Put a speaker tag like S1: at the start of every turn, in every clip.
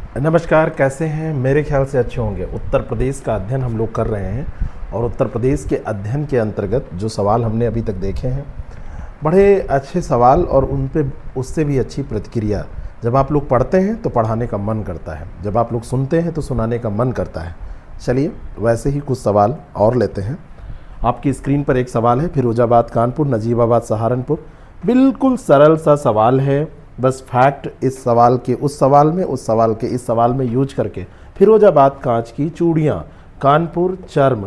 S1: नमस्कार, कैसे हैं? मेरे ख्याल से अच्छे होंगे। उत्तर प्रदेश का अध्ययन हम लोग कर रहे हैं और उत्तर प्रदेश के अध्ययन के अंतर्गत जो सवाल हमने अभी तक देखे हैं, बड़े अच्छे सवाल और उन पे उससे भी अच्छी प्रतिक्रिया। जब आप लोग पढ़ते हैं तो पढ़ाने का मन करता है, जब आप लोग सुनते हैं तो सुनाने का मन करता है। चलिए वैसे ही कुछ सवाल और लेते हैं। आपकी स्क्रीन पर एक सवाल है, फिरोजाबाद कानपुर, नजीबाबाद सहारनपुर। बिल्कुल सरल सा सवाल है, बस फैक्ट इस सवाल के उस सवाल में, उस सवाल के इस सवाल में यूज करके। फिरोजाबाद कांच की चूड़ियाँ, कानपुर चर्म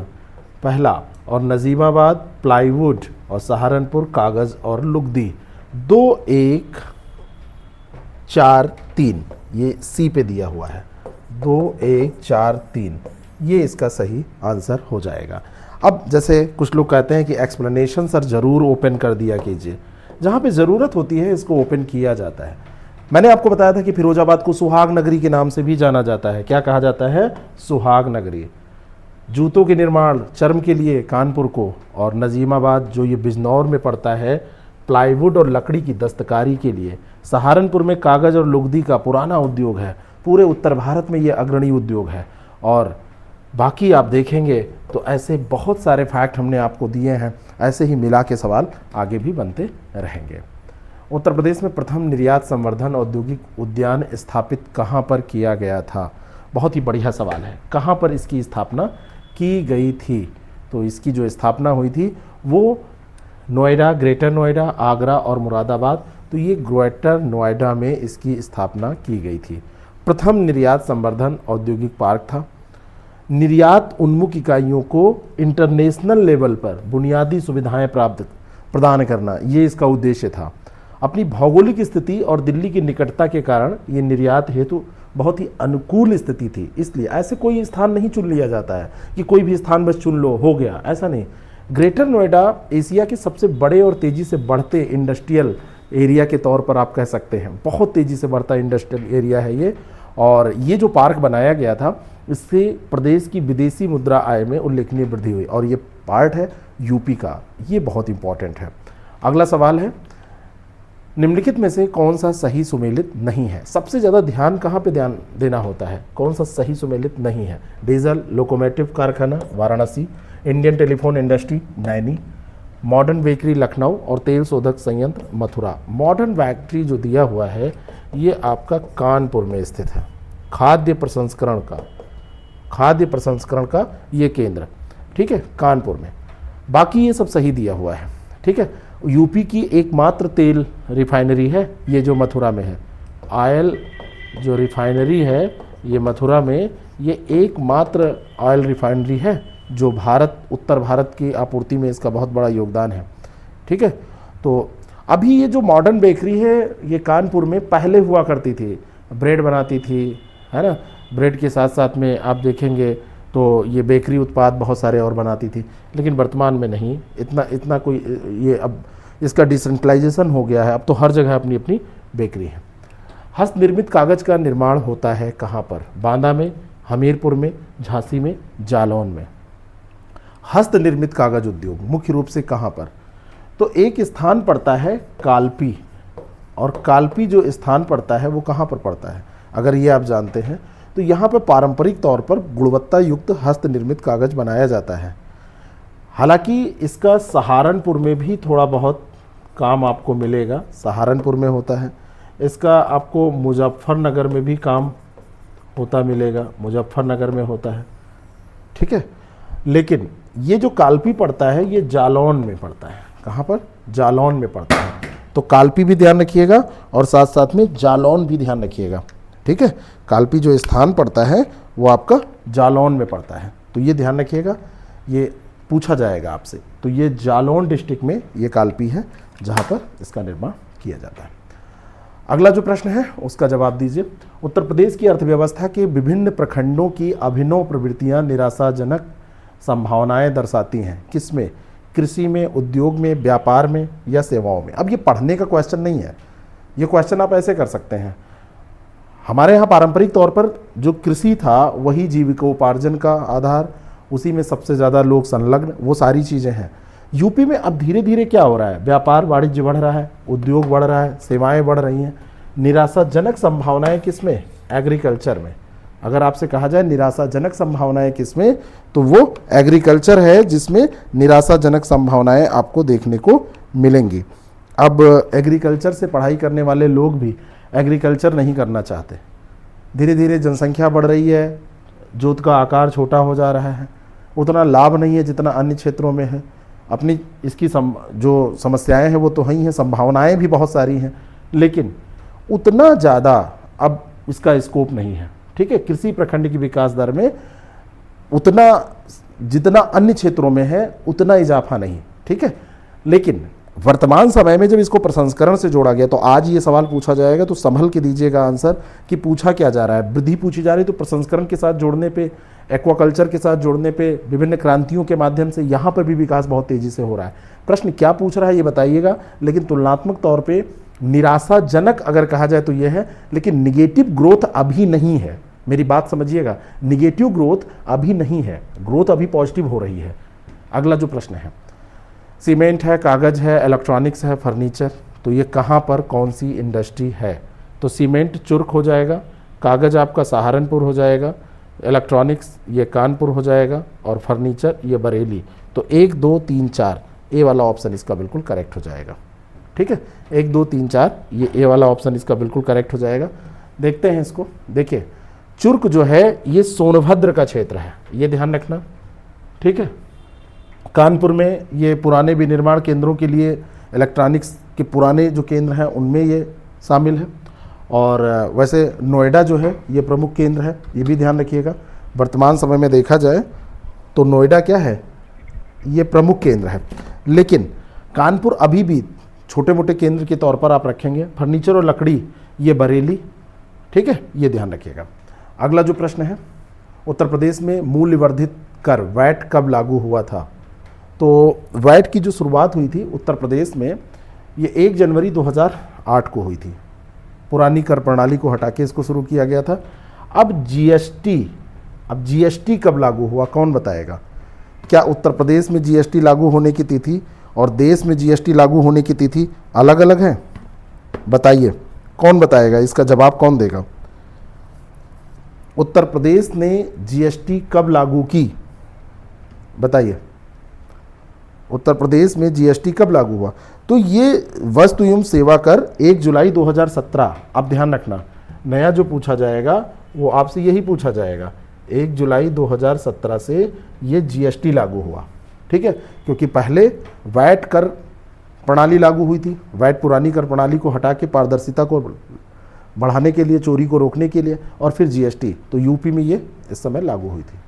S1: पहला, और नजीबाबाद प्लाईवुड, और सहारनपुर कागज़ और लुगदी। 2 1 4 3 ये सी पे दिया हुआ है। 2 1 4 3 ये इसका सही आंसर हो जाएगा। अब जैसे कुछ लोग कहते हैं कि एक्सप्लेनेशन सर ज़रूर ओपन कर दिया कीजिए, जहाँ पे ज़रूरत होती है इसको ओपन किया जाता है। मैंने आपको बताया था कि फिरोजाबाद को सुहाग नगरी के नाम से भी जाना जाता है। क्या कहा जाता है? सुहाग नगरी। जूतों के निर्माण चर्म के लिए कानपुर को, और नजीमाबाद जो ये बिजनौर में पड़ता है प्लाईवुड और लकड़ी की दस्तकारी के लिए। सहारनपुर में कागज़ और लुगदी का पुराना उद्योग है, पूरे उत्तर भारत में ये अग्रणी उद्योग है। और बाकी आप देखेंगे तो ऐसे बहुत सारे फैक्ट हमने आपको दिए हैं, ऐसे ही मिला के सवाल आगे भी बनते रहेंगे। उत्तर प्रदेश में प्रथम निर्यात संवर्धन औद्योगिक उद्यान स्थापित कहाँ पर किया गया था? बहुत ही बढ़िया सवाल है। कहाँ पर इसकी स्थापना की गई थी? तो इसकी जो स्थापना हुई थी वो नोएडा, ग्रेटर नोएडा, आगरा और मुरादाबाद। तो ये ग्रेटर नोएडा में इसकी स्थापना की गई थी। प्रथम निर्यात संवर्धन औद्योगिक पार्क था। निर्यात उन्मुख इकाइयों को इंटरनेशनल लेवल पर बुनियादी सुविधाएं प्रदान करना, ये इसका उद्देश्य था। अपनी भौगोलिक स्थिति और दिल्ली की निकटता के कारण ये निर्यात हेतु बहुत ही अनुकूल स्थिति थी, इसलिए ऐसे कोई स्थान नहीं चुन लिया जाता है कि कोई भी स्थान बस चुन लो हो गया, ऐसा नहीं। ग्रेटर नोएडा एशिया के सबसे बड़े और तेज़ी से बढ़ते इंडस्ट्रियल एरिया के तौर पर आप कह सकते हैं। बहुत तेज़ी से बढ़ता इंडस्ट्रियल एरिया है ये। और ये जो पार्क बनाया गया था, इससे प्रदेश की विदेशी मुद्रा आय में उल्लेखनीय वृद्धि हुई, और ये पार्ट है यूपी का। ये बहुत इंपॉर्टेंट है। अगला सवाल है, निम्नलिखित में से कौन सा सही सुमेलित नहीं है? सबसे ज़्यादा ध्यान कहाँ पे ध्यान देना होता है? कौन सा सही सुमेलित नहीं है? डीजल लोकोमोटिव कारखाना Varanasi, Indian telephone industry Naini, modern bakery Lucknow, और तेल शोधक संयंत्र मथुरा। मॉडर्न बेकरी जो दिया हुआ है ये आपका कानपुर में स्थित है। खाद्य प्रसंस्करण का ये केंद्र, ठीक है, कानपुर में। बाकी ये सब सही दिया हुआ है, ठीक है। यूपी की एकमात्र तेल रिफाइनरी है ये जो मथुरा में है। ऑयल जो रिफाइनरी है ये मथुरा में, ये एकमात्र ऑयल रिफाइनरी है जो उत्तर भारत की आपूर्ति में इसका बहुत बड़ा योगदान है, ठीक है। तो अभी ये जो मॉडर्न बेकरी है ये कानपुर में पहले हुआ करती थी, ब्रेड बनाती थी, है ना। ब्रेड के साथ साथ में आप देखेंगे तो ये बेकरी उत्पाद बहुत सारे और बनाती थी, लेकिन वर्तमान में नहीं इतना कोई ये, अब इसका डिसेंट्रलाइजेशन हो गया है, अब तो हर जगह अपनी अपनी बेकरी है। हस्त निर्मित कागज़ का निर्माण होता है कहाँ पर? बांदा में, हमीरपुर में, झांसी में, जालौन में। हस्त निर्मित कागज उद्योग मुख्य रूप से कहाँ पर? तो एक स्थान पड़ता है कालपी, और कालपी जो स्थान पड़ता है वो कहाँ पर पड़ता है अगर ये आप जानते हैं तो यहाँ पर पारंपरिक तौर पर गुणवत्ता युक्त हस्त निर्मित कागज बनाया जाता है। हालांकि इसका सहारनपुर में भी थोड़ा बहुत काम आपको मिलेगा, सहारनपुर में होता है। इसका आपको मुजफ्फरनगर में भी काम होता मिलेगा, मुजफ्फरनगर में होता है, ठीक है। लेकिन ये जो कालपी पड़ता है ये जालौन में पड़ता है। कहाँ पर? जालौन में पड़ता है। तो कालपी भी ध्यान रखिएगा और साथ साथ में जालौन भी ध्यान रखिएगा, ठीक है। कालपी जो स्थान पड़ता है वो आपका जालौन में पड़ता है, तो ये ध्यान रखिएगा, ये पूछा जाएगा आपसे। तो ये जालौन डिस्ट्रिक्ट में ये कालपी है जहाँ पर इसका निर्माण किया जाता है। अगला जो प्रश्न है उसका जवाब दीजिए। उत्तर प्रदेश की अर्थव्यवस्था के विभिन्न प्रखंडों की अभिनव प्रवृत्तियाँ निराशाजनक संभावनाएं दर्शाती हैं। किसमें? कृषि में, उद्योग में, व्यापार में या सेवाओं में। अब ये पढ़ने का क्वेश्चन नहीं है, ये क्वेश्चन आप ऐसे कर सकते हैं। हमारे यहाँ पारंपरिक तौर पर जो कृषि था वही जीविकोपार्जन का आधार, उसी में सबसे ज़्यादा लोग संलग्न, वो सारी चीज़ें हैं। यूपी में अब धीरे धीरे क्या हो रहा है? व्यापार वाणिज्य बढ़ रहा है, उद्योग बढ़ रहा है, सेवाएं बढ़ रही हैं। निराशाजनक संभावनाएं किसमें? एग्रीकल्चर में। अगर आपसे कहा जाए निराशाजनक संभावनाएं किसमें, तो वो एग्रीकल्चर है जिसमें निराशाजनक संभावनाएं आपको देखने को मिलेंगी। अब एग्रीकल्चर से पढ़ाई करने वाले लोग भी एग्रीकल्चर नहीं करना चाहते। धीरे धीरे जनसंख्या बढ़ रही है, जोत का आकार छोटा हो जा रहा है, उतना लाभ नहीं है जितना अन्य क्षेत्रों में है। अपनी इसकी जो समस्याएं हैं वो तो ही हैं, संभावनाएं भी बहुत सारी हैं, लेकिन उतना ज़्यादा अब इसका स्कोप नहीं है। ठीक है, कृषि प्रखंड की विकास दर में उतना जितना अन्य क्षेत्रों में है उतना इजाफा नहीं। ठीक है, लेकिन वर्तमान समय में जब इसको प्रसंस्करण से जोड़ा गया, तो आज ये सवाल पूछा जाएगा तो संभल के दीजिएगा आंसर कि पूछा क्या जा रहा है। वृद्धि पूछी जा रही, तो प्रसंस्करण के साथ जोड़ने पे, एक्वाकल्चर के साथ जोड़ने पे, विभिन्न क्रांतियों के माध्यम से यहाँ पर भी विकास बहुत तेजी से हो रहा है। प्रश्न क्या पूछ रहा है ये बताइएगा, लेकिन तुलनात्मक तौर पर निराशाजनक अगर कहा जाए तो यह है, लेकिन निगेटिव ग्रोथ अभी नहीं है। मेरी बात समझिएगा, निगेटिव ग्रोथ अभी नहीं है, ग्रोथ अभी पॉजिटिव हो रही है। अगला जो प्रश्न है, सीमेंट है, कागज़ है, इलेक्ट्रॉनिक्स है, फर्नीचर, तो ये कहाँ पर कौन सी इंडस्ट्री है? तो सीमेंट चुर्क हो जाएगा, कागज़ आपका सहारनपुर हो जाएगा, इलेक्ट्रॉनिक्स ये कानपुर हो जाएगा, और फर्नीचर ये बरेली। तो 1 2 3 4 ए वाला ऑप्शन इसका बिल्कुल करेक्ट हो जाएगा। ठीक है, 1 2 3 4 ये ए वाला ऑप्शन इसका बिल्कुल करेक्ट हो जाएगा। देखते हैं इसको। देखिए, चुर्क जो है ये सोनभद्र का क्षेत्र है, ये ध्यान रखना। ठीक है, कानपुर में ये पुराने विनिर्माण केंद्रों के लिए इलेक्ट्रॉनिक्स के पुराने जो केंद्र हैं उनमें ये शामिल है। और वैसे नोएडा जो है ये प्रमुख केंद्र है, ये भी ध्यान रखिएगा। वर्तमान समय में देखा जाए तो नोएडा क्या है, ये प्रमुख केंद्र है, लेकिन कानपुर अभी भी छोटे मोटे केंद्र के तौर पर आप रखेंगे। फर्नीचर और लकड़ी ये बरेली। ठीक है, ये ध्यान रखिएगा। अगला जो प्रश्न है, उत्तर प्रदेश में मूल्य वर्धित कर वैट कब लागू हुआ था? तो वैट की जो शुरुआत हुई थी उत्तर प्रदेश में, ये 1 जनवरी 2008 को हुई थी। पुरानी कर प्रणाली को हटा के इसको शुरू किया गया था। अब जीएसटी कब लागू हुआ, कौन बताएगा? क्या उत्तर प्रदेश में जीएसटी लागू होने की तिथि और देश में जीएसटी लागू होने की तिथि अलग अलग है? बताइए, कौन बताएगा, इसका जवाब कौन देगा? उत्तर प्रदेश ने जीएसटी कब लागू की, बताइए। उत्तर प्रदेश में जीएसटी कब लागू हुआ? तो ये वस्तु एवं सेवा कर 1 जुलाई 2017। अब ध्यान रखना, नया जो पूछा जाएगा वो आपसे यही पूछा जाएगा। 1 जुलाई 2017 से ये जीएसटी लागू हुआ। ठीक है, क्योंकि पहले वैट कर प्रणाली लागू हुई थी। वैट पुरानी कर प्रणाली को हटा के पारदर्शिता को बढ़ाने के लिए, चोरी को रोकने के लिए, और फिर जीएसटी, तो यूपी में ये इस समय लागू हुई थी।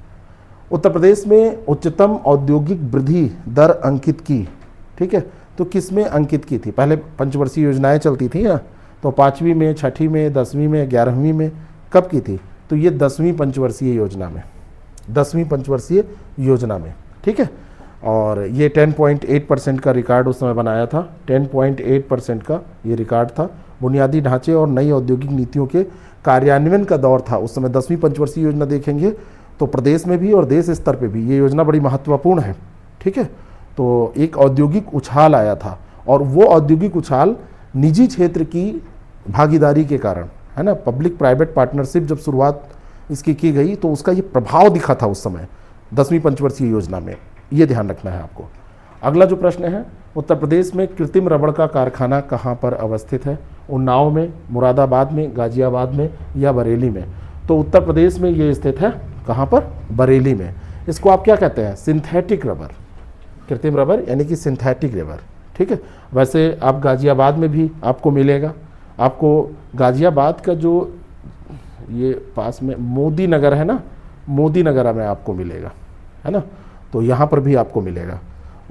S1: उत्तर प्रदेश में उच्चतम औद्योगिक वृद्धि दर अंकित की। ठीक है, तो किस में अंकित की थी? पहले पंचवर्षीय योजनाएं चलती थी ना, तो 5वीं में, 6ठी में, 10वीं में, 11वीं में कब की थी? तो ये 10वीं पंचवर्षीय योजना में, 10वीं पंचवर्षीय योजना में। ठीक है, और ये 10.8% का रिकॉर्ड उस समय बनाया था। 10.8% का ये रिकॉर्ड था। बुनियादी ढांचे और नई औद्योगिक नीतियों के कार्यान्वयन का दौर था उस समय। 10वीं पंचवर्षीय योजना देखेंगे तो प्रदेश में भी और देश स्तर पे भी ये योजना बड़ी महत्वपूर्ण है। ठीक है, तो एक औद्योगिक उछाल आया था, और वो औद्योगिक उछाल निजी क्षेत्र की भागीदारी के कारण, है ना, पब्लिक प्राइवेट पार्टनरशिप जब शुरुआत इसकी की गई तो उसका ये प्रभाव दिखा था उस समय 10वीं पंचवर्षीय योजना में। ये ध्यान रखना है आपको। अगला जो प्रश्न है, उत्तर प्रदेश में कृत्रिम रबड़ का कारखाना कहाँ पर अवस्थित है? उन्नाव में, मुरादाबाद में, गाजियाबाद में या बरेली में? तो उत्तर प्रदेश में ये स्थित है, कहाँ पर? बरेली में। इसको आप क्या कहते हैं? Synthetic rubber. कृत्रिम रबर यानी कि सिंथेटिक रबर। ठीक है, वैसे आप गाजियाबाद में भी आपको मिलेगा। आपको गाजियाबाद का जो ये पास में मोदी नगर है ना, मोदी नगर में आपको मिलेगा, है ना, तो यहाँ पर भी आपको मिलेगा।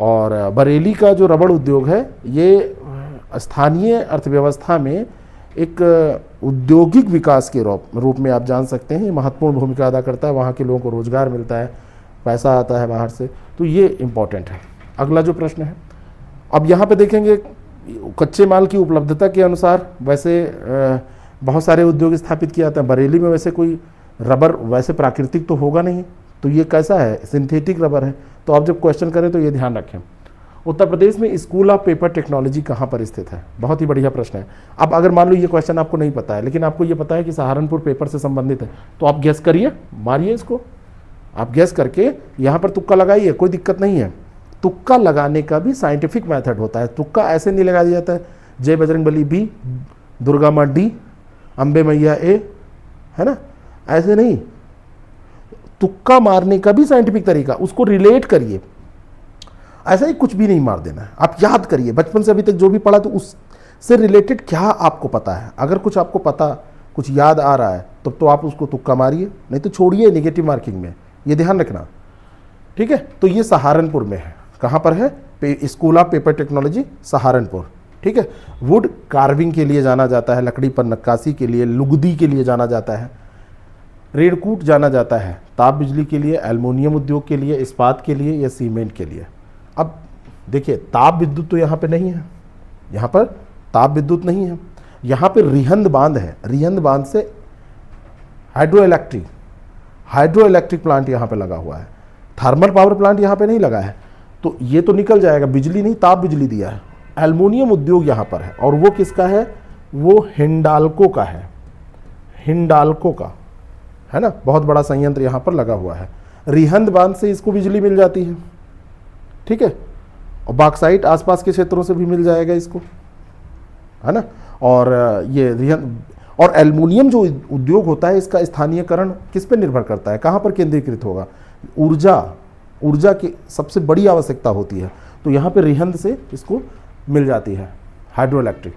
S1: और बरेली का जो रबड़ उद्योग है ये स्थानीय अर्थव्यवस्था में एक औद्योगिक विकास के रूप में आप जान सकते हैं, महत्वपूर्ण भूमिका अदा करता है। वहाँ के लोगों को रोजगार मिलता है, पैसा आता है बाहर से, तो ये इम्पॉर्टेंट है। अगला जो प्रश्न है, अब यहाँ पे देखेंगे कच्चे माल की उपलब्धता के अनुसार वैसे बहुत सारे उद्योग स्थापित किए जाते हैं। बरेली में वैसे कोई रबर वैसे प्राकृतिक तो होगा नहीं, तो ये कैसा है? सिंथेटिक रबर है। तो आप जब क्वेश्चन करें तो ये ध्यान रखें। उत्तर प्रदेश में स्कूल ऑफ पेपर टेक्नोलॉजी कहाँ पर स्थित है? बहुत ही बढ़िया प्रश्न है। अब अगर मान लो ये क्वेश्चन आपको नहीं पता है, लेकिन आपको ये पता है कि सहारनपुर पेपर से संबंधित है, तो आप गैस करिए, मारिए इसको। आप गैस करके यहाँ पर तुक्का लगाइए, कोई दिक्कत नहीं है। तुक्का लगाने का भी साइंटिफिक मेथड होता है। तुक्का ऐसे नहीं लगा दिया जाता है, जय बजरंगबली बी, दुर्गा माँ डी, अम्बे मैया ए, है ना, ऐसे नहीं। तुक्का मारने का भी साइंटिफिक तरीका, उसको रिलेट करिए। ऐसा ही कुछ भी नहीं मार देना है, आप याद करिए बचपन से अभी तक जो भी पढ़ा तो उससे रिलेटेड क्या आपको पता है। अगर कुछ आपको पता, कुछ याद आ रहा है तो आप उसको तुक्का मारिए, नहीं तो छोड़िए नेगेटिव मार्किंग में, ये ध्यान रखना, ठीक है। तो ये सहारनपुर में है। कहाँ पर है? School of paper technology Saharanpur, ठीक है। वुड कार्विंग के लिए जाना जाता है, लकड़ी पर नक्काशी के लिए, लुगदी के लिए जाना जाता है। रेणकूट जाना जाता है ताप बिजली के लिए, एल्युमिनियम उद्योग के लिए, इस्पात के लिए या सीमेंट के लिए। अब देखिए, ताप विद्युत तो यहाँ पे नहीं है, यहाँ पर ताप विद्युत नहीं है। यहाँ पे रिहंद बांध है, रिहंद बांध से हाइड्रो इलेक्ट्रिक प्लांट यहाँ पे लगा हुआ है। थर्मल पावर प्लांट यहाँ पे नहीं लगा है, तो ये तो निकल जाएगा, बिजली नहीं ताप बिजली दिया है। एल्युमिनियम उद्योग यहाँ पर है, और वो किसका है? वो हिंडाल्को का है, हिंडाल्को का, है ना। बहुत बड़ा संयंत्र यहाँ पर लगा हुआ है। रिहंद बांध से इसको बिजली मिल जाती है, ठीक है। और बॉक्साइट आसपास के क्षेत्रों से भी मिल जाएगा इसको, है ना। और ये रिहंद और एल्युमिनियम जो उद्योग होता है, इसका स्थानीयकरण किस पे निर्भर करता है? कहाँ पर केंद्रीकृत होगा? ऊर्जा की सबसे बड़ी आवश्यकता होती है, तो यहाँ पे रिहंद से इसको मिल जाती है हाइड्रो इलेक्ट्रिक।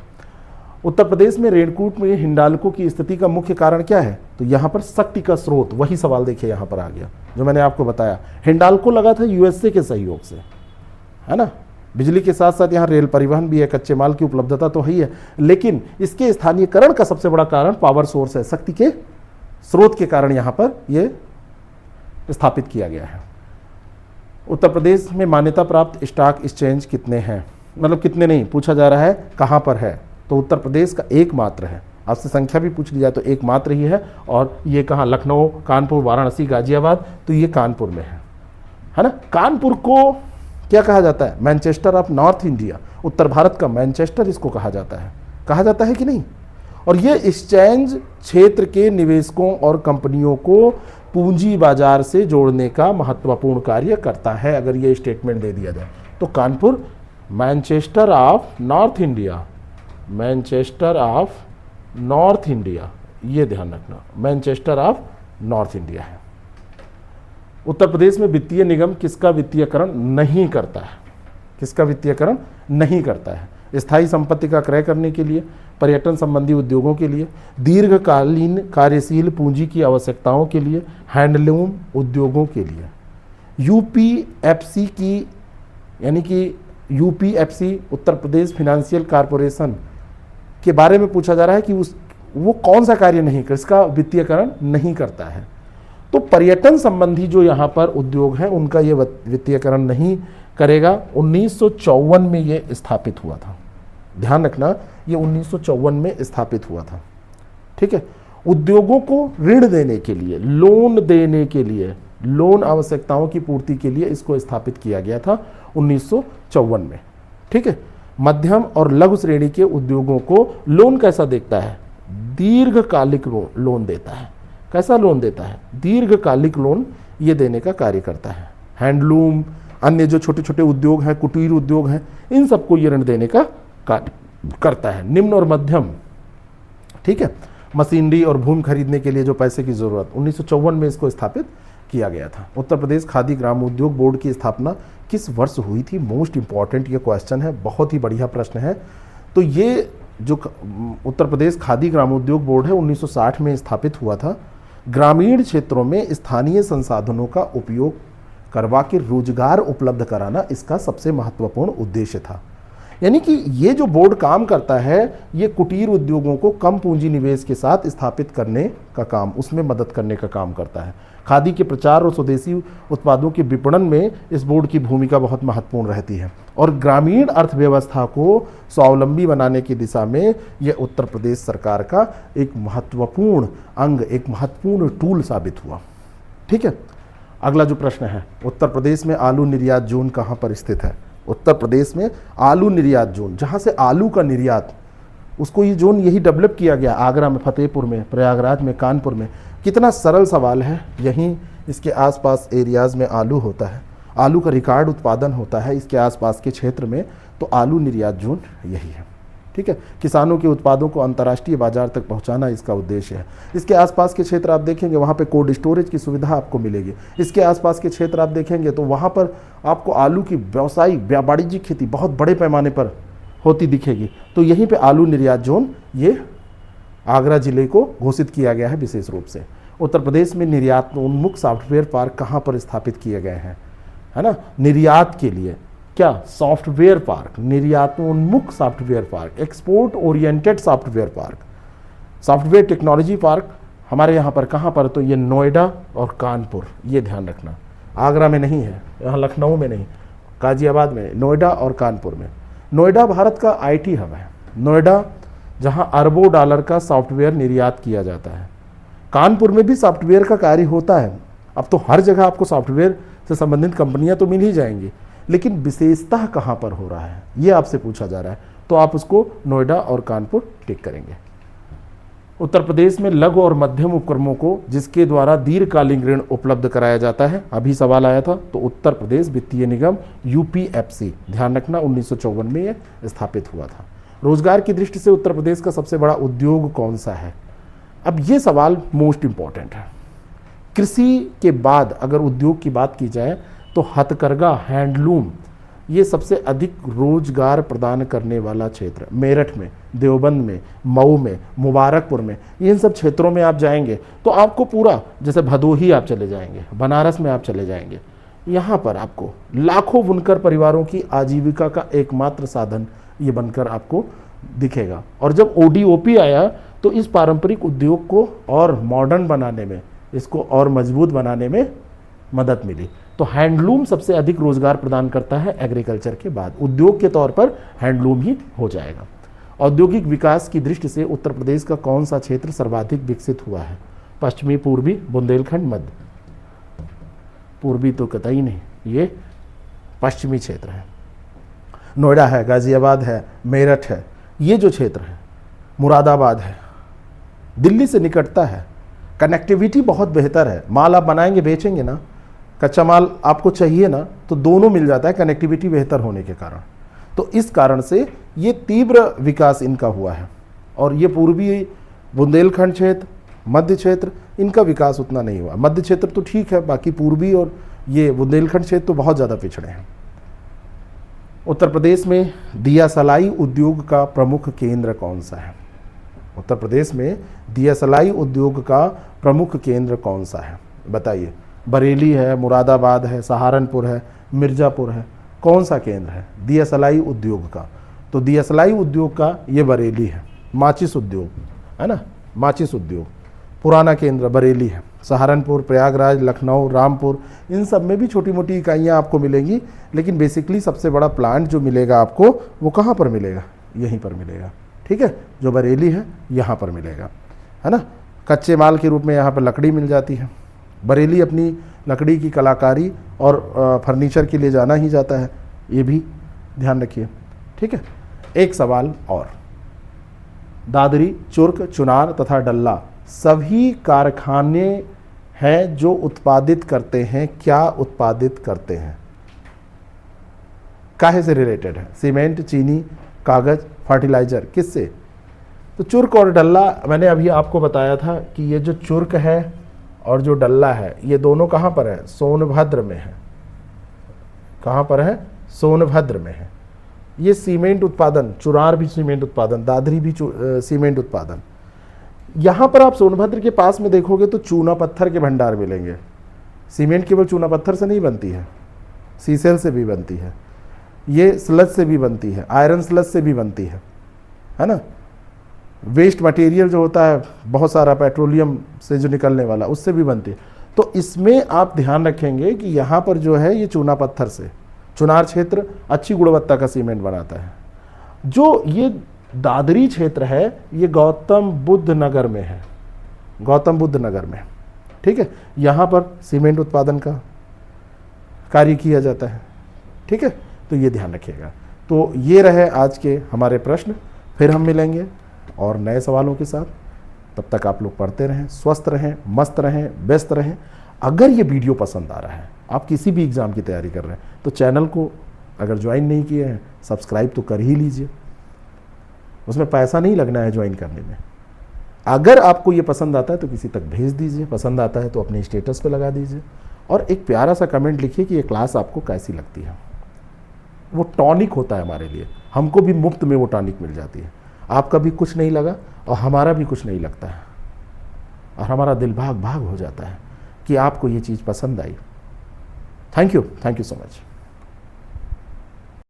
S1: उत्तर प्रदेश में रेणकूट में हिंडाल्को की स्थिति का मुख्य कारण क्या है? तो यहाँ पर शक्ति का स्रोत, वही सवाल देखिए यहाँ पर आ गया जो मैंने आपको बताया। हिंडाल्को लगा था यूएसए के सहयोग से, है ना। बिजली के साथ साथ यहाँ रेल परिवहन भी है, कच्चे माल की उपलब्धता तो ही है, लेकिन इसके स्थानीयकरण का सबसे बड़ा कारण पावर सोर्स है, शक्ति के स्रोत के कारण यहाँ पर ये स्थापित किया गया है। उत्तर प्रदेश में मान्यता प्राप्त स्टॉक एक्सचेंज कितने हैं? मतलब कितने नहीं, पूछा जा रहा है कहाँ पर है, तो उत्तर प्रदेश का एकमात्र है। आपसे संख्या भी पूछ ली जाए तो एकमात्र ही है। और ये कहाँ? लखनऊ, कानपुर, वाराणसी, गाजियाबाद, तो ये कानपुर में है ना। कानपुर को क्या कहा जाता है? मैनचेस्टर ऑफ नॉर्थ इंडिया, उत्तर भारत का मैनचेस्टर इसको कहा जाता है कि नहीं। और ये एक्सचेंज क्षेत्र के निवेशकों और कंपनियों को पूंजी बाजार से जोड़ने का महत्वपूर्ण कार्य करता है। अगर ये स्टेटमेंट दे दिया जाए तो Kanpur Manchester of north India, Manchester of north India, ये ध्यान रखना, मैनचेस्टर ऑफ नॉर्थ इंडिया है। उत्तर प्रदेश में वित्तीय निगम किसका वित्तीयकरण नहीं करता है? किसका वित्तीयकरण नहीं करता है? स्थायी संपत्ति का क्रय करने के लिए, पर्यटन संबंधी उद्योगों के लिए, दीर्घकालीन कार्यशील पूंजी की आवश्यकताओं के लिए, हैंडलूम उद्योगों के लिए। यूपीएफसी की, यानी कि यूपीएफसी उत्तर प्रदेश फाइनेंशियल कॉरपोरेशन के बारे में पूछा जा रहा है कि वो कौन सा कार्य नहीं कर, इसका वित्तीयकरण नहीं करता है। तो पर्यटन संबंधी जो यहाँ पर उद्योग हैं उनका ये वित्तीयकरण नहीं करेगा। 1954 में ये स्थापित हुआ था, ध्यान रखना, ये 1954 में स्थापित हुआ था, ठीक है। उद्योगों को ऋण देने के लिए, लोन देने के लिए, लोन आवश्यकताओं की पूर्ति के लिए इसको स्थापित किया गया था 1954 में, ठीक है। मध्यम और लघु श्रेणी के उद्योगों को लोन कैसा देखता है? दीर्घकालिक लोन देता है। कैसा लोन देता है? दीर्घकालिक लोन ये देने का कार्य करता है। हैंडलूम, अन्य जो छोटे छोटे उद्योग हैं, कुटीर उद्योग हैं, इन सबको ये ऋण देने का कार्य करता है। निम्न और मध्यम, ठीक है, मशीनरी और भूमि खरीदने के लिए जो पैसे की जरूरत, 1954 में इसको स्थापित किया गया था। उत्तर प्रदेश खादी ग्राम उद्योग बोर्ड की स्थापना किस वर्ष हुई थी? मोस्ट इंपॉर्टेंट ये क्वेश्चन है, बहुत ही बढ़िया प्रश्न है। तो ये जो उत्तर प्रदेश खादी ग्राम उद्योग बोर्ड है 1960 में स्थापित हुआ था। ग्रामीण क्षेत्रों में स्थानीय संसाधनों का उपयोग करवा के रोजगार उपलब्ध कराना इसका सबसे महत्वपूर्ण उद्देश्य था। यानी कि ये जो बोर्ड काम करता है, ये कुटीर उद्योगों को कम पूंजी निवेश के साथ स्थापित करने का काम, उसमें मदद करने का काम करता है। खादी के प्रचार और स्वदेशी उत्पादों के विपणन में इस बोर्ड की भूमिका बहुत महत्वपूर्ण रहती है। और ग्रामीण अर्थव्यवस्था को स्वावलंबी बनाने की दिशा में यह उत्तर प्रदेश सरकार का एक महत्वपूर्ण अंग, एक महत्वपूर्ण टूल साबित हुआ, ठीक है। अगला जो प्रश्न है, उत्तर प्रदेश में आलू निर्यात जोन कहाँ पर स्थित है? उत्तर प्रदेश में आलू निर्यात जोन, जहाँ से आलू का निर्यात, उसको ये जोन यही डेवलप किया गया, आगरा में, फतेहपुर में, प्रयागराज में, कानपुर में। कितना सरल सवाल है। यहीं इसके आसपास एरियाज़ में आलू होता है, आलू का रिकॉर्ड उत्पादन होता है इसके आसपास के क्षेत्र में, तो आलू निर्यात जोन यही है। ठीक है, किसानों के उत्पादों को अंतर्राष्ट्रीय बाजार तक पहुंचाना इसका उद्देश्य है। इसके आसपास के क्षेत्र आप देखेंगे वहाँ पे कोल्ड स्टोरेज की सुविधा आपको मिलेगी। इसके आसपास के क्षेत्र आप देखेंगे तो वहाँ पर आपको आलू की व्यावसायिक वाणिज्यिक खेती बहुत बड़े पैमाने पर होती दिखेगी। तो यहीं पे आलू निर्यात जोन ये आगरा जिले को घोषित किया गया है विशेष रूप से। उत्तर प्रदेश में निर्यात उन्मुख सॉफ्टवेयर पार्क कहाँ पर स्थापित किए गए हैं, है ना, निर्यात के लिए। क्या? सॉफ्टवेयर पार्क, निर्यातोन्मुख software park, export oriented software park, software technology park हमारे यहाँ पर कहाँ पर? तो ये नोएडा और कानपुर, ये ध्यान रखना। आगरा में नहीं है, यहाँ लखनऊ में नहीं, गाजियाबाद में, नोएडा और कानपुर में। नोएडा भारत का आईटी हब है। नोएडा जहाँ अरबों डॉलर का सॉफ्टवेयर निर्यात किया जाता है। कानपुर में भी सॉफ्टवेयर का कार्य होता है। अब तो हर जगह आपको सॉफ्टवेयर से संबंधित कंपनियां तो मिल ही जाएंगी, लेकिन विशेषता कहाँ पर हो रहा है ये आपसे पूछा जा रहा है, तो आप उसको नोएडा और कानपुर टिक करेंगे। उत्तर प्रदेश में लघु और मध्यम उपक्रमों को जिसके द्वारा दीर्घकालीन ऋण उपलब्ध कराया जाता है, अभी सवाल आया था, तो उत्तर प्रदेश वित्तीय निगम यूपीएफसी, ध्यान रखना 1954 में ये स्थापित हुआ था। रोजगार की दृष्टि से उत्तर प्रदेश का सबसे बड़ा उद्योग कौन सा है? अब ये सवाल मोस्ट इंपॉर्टेंट है। कृषि के बाद अगर उद्योग की बात की जाए तो हथकरघा, हैंडलूम, ये सबसे अधिक रोजगार प्रदान करने वाला क्षेत्र। मेरठ में, देवबंद में, मऊ में, मुबारकपुर में, इन सब क्षेत्रों में आप जाएंगे तो आपको पूरा, जैसे भदोही आप चले जाएंगे, बनारस में आप चले जाएंगे, यहाँ पर आपको लाखों बुनकर परिवारों की आजीविका का एकमात्र साधन ये बनकर आपको दिखेगा। और जब ओडीओपी आया तो इस पारंपरिक उद्योग को और मॉडर्न बनाने में, इसको और मजबूत बनाने में मदद मिली। तो हैंडलूम सबसे अधिक रोजगार प्रदान करता है एग्रीकल्चर के बाद। उद्योग के तौर पर हैंडलूम ही हो जाएगा। औद्योगिक विकास की दृष्टि से उत्तर प्रदेश का कौन सा क्षेत्र सर्वाधिक विकसित हुआ है? पश्चिमी, पूर्वी, बुंदेलखंड, मध्य? पूर्वी तो कतई नहीं, ये पश्चिमी क्षेत्र है। नोएडा है, गाजियाबाद है, मेरठ है, ये जो क्षेत्र है, मुरादाबाद है, दिल्ली से निकटता है, कनेक्टिविटी बहुत बेहतर है। माल आप बनाएंगे, बेचेंगे ना, कच्चा माल आपको चाहिए ना, तो दोनों मिल जाता है कनेक्टिविटी बेहतर होने के कारण। तो इस कारण से ये तीव्र विकास इनका हुआ है। और ये पूर्वी बुंदेलखंड क्षेत्र, मध्य क्षेत्र, इनका विकास उतना नहीं हुआ। मध्य क्षेत्र तो ठीक है, बाकी पूर्वी और ये बुंदेलखंड क्षेत्र तो बहुत ज़्यादा पिछड़े हैं। उत्तर प्रदेश में दिया सलाई उद्योग का प्रमुख केंद्र कौन सा है? उत्तर प्रदेश में दिया सलाई उद्योग का प्रमुख केंद्र कौन सा है? बताइए। बरेली है, मुरादाबाद है, सहारनपुर है, मिर्ज़ापुर है, कौन सा केंद्र है दिया सलाई उद्योग का? तो दिया सलाई उद्योग का ये बरेली है। माचिस उद्योग है ना, माचिस उद्योग पुराना केंद्र बरेली है। सहारनपुर, प्रयागराज, लखनऊ, रामपुर, इन सब में भी छोटी मोटी इकाइयाँ आपको मिलेंगी, लेकिन बेसिकली सबसे बड़ा प्लांट जो मिलेगा आपको वो कहाँ पर मिलेगा? यहीं पर मिलेगा। ठीक है, जो बरेली है यहाँ पर मिलेगा, है ना। कच्चे माल के रूप में यहाँ पर लकड़ी मिल जाती है। बरेली अपनी लकड़ी की कलाकारी और फर्नीचर के लिए जाना ही जाता है, ये भी ध्यान रखिए। ठीक है, एक सवाल और। दादरी, चुर्क, चुनार तथा डल्ला सभी कारखाने हैं जो उत्पादित करते हैं, क्या उत्पादित करते हैं? काहे से रिलेटेड है? सीमेंट, चीनी, कागज, फर्टिलाइजर, किससे? तो चुर्क और डल्ला, मैंने अभी आपको बताया था कि ये जो चुर्क है और जो डल्ला है, ये दोनों कहाँ पर है? सोनभद्र में है। कहाँ पर है? सोनभद्र में है। ये सीमेंट उत्पादन, चुनार भी सीमेंट उत्पादन, दादरी भी सीमेंट उत्पादन। यहाँ पर आप सोनभद्र के पास में देखोगे तो चूना पत्थर के भंडार मिलेंगे। सीमेंट केवल चूना पत्थर से नहीं बनती है, सीसेल से भी बनती है, ये स्लज से भी बनती है, आयरन स्लज से भी बनती है ना। वेस्ट मटेरियल जो होता है बहुत सारा पेट्रोलियम से जो निकलने वाला, उससे भी बनती है। तो इसमें आप ध्यान रखेंगे कि यहाँ पर जो है ये चूना पत्थर से, चुनार क्षेत्र अच्छी गुणवत्ता का सीमेंट बनाता है। जो ये दादरी क्षेत्र है ये गौतम बुद्ध नगर में है, गौतम बुद्ध नगर में। ठीक है, यहाँ पर सीमेंट उत्पादन का कार्य किया जाता है। ठीक है, तो ये ध्यान रखिएगा। तो ये रहे आज के हमारे प्रश्न, फिर हम मिलेंगे और नए सवालों के साथ। तब तक आप लोग पढ़ते रहें, स्वस्थ रहें, मस्त रहें, व्यस्त रहें। अगर ये वीडियो पसंद आ रहा है, आप किसी भी एग्ज़ाम की तैयारी कर रहे हैं, तो चैनल को अगर ज्वाइन नहीं किए हैं, सब्सक्राइब तो कर ही लीजिए। उसमें पैसा नहीं लगना है ज्वाइन करने में। अगर आपको ये पसंद आता है तो किसी तक भेज दीजिए, पसंद आता है तो अपने स्टेटस पे लगा दीजिए, और एक प्यारा सा कमेंट लिखिए कि ये क्लास आपको कैसी लगती है। वो टॉनिक होता है हमारे लिए, हमको भी मुफ्त में वो टॉनिक मिल जाती है। आपका भी कुछ नहीं लगा और हमारा भी कुछ नहीं लगता है, और हमारा दिल भाग भाग हो जाता है कि आपको ये चीज़ पसंद आई। Thank you so much.